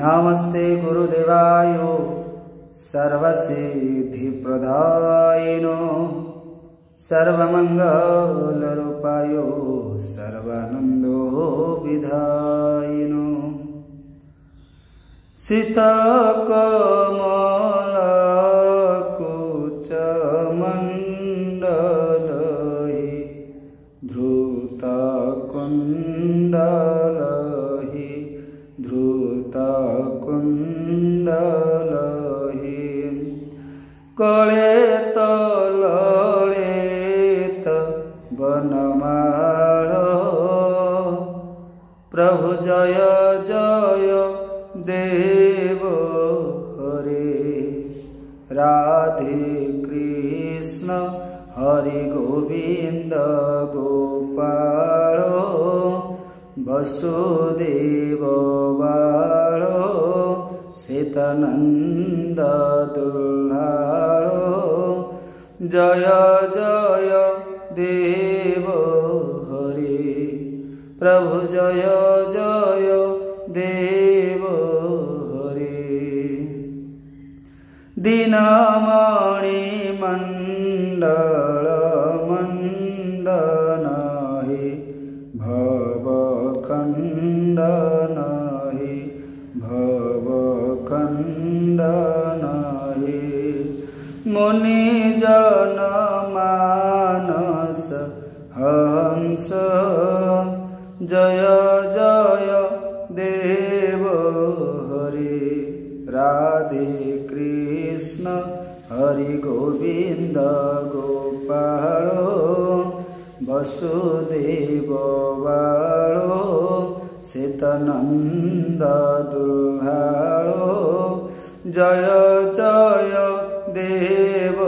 नमस्ते गुरुदेवाय सर्वसिद्धिप्रदायिनो सर्वमंगलरूपाय सर्वानंदो विधायिनो शीतकमलकुचमण्डलहि धृतकुण्डलहि धृतकुण्डलहि कलेत ललित वनमाल प्रभु जय जय देव हरे राधे कृष्ण हरि गोविंद गोपाल वसुदेव बालो श्वेतानंद दुल्हालो जय जय देव हरे प्रभु जय जय देव हरे दीनमणि मंडल मंडनाहि भवखण्डनाहि भवखण्डनाहि मुनिजन मानस हंस जय जय देव हरे राधे कृष्ण हरि गोविंद गोपाल वसुदेव बालो श्वेतानंद दुल्हालो जय जय देव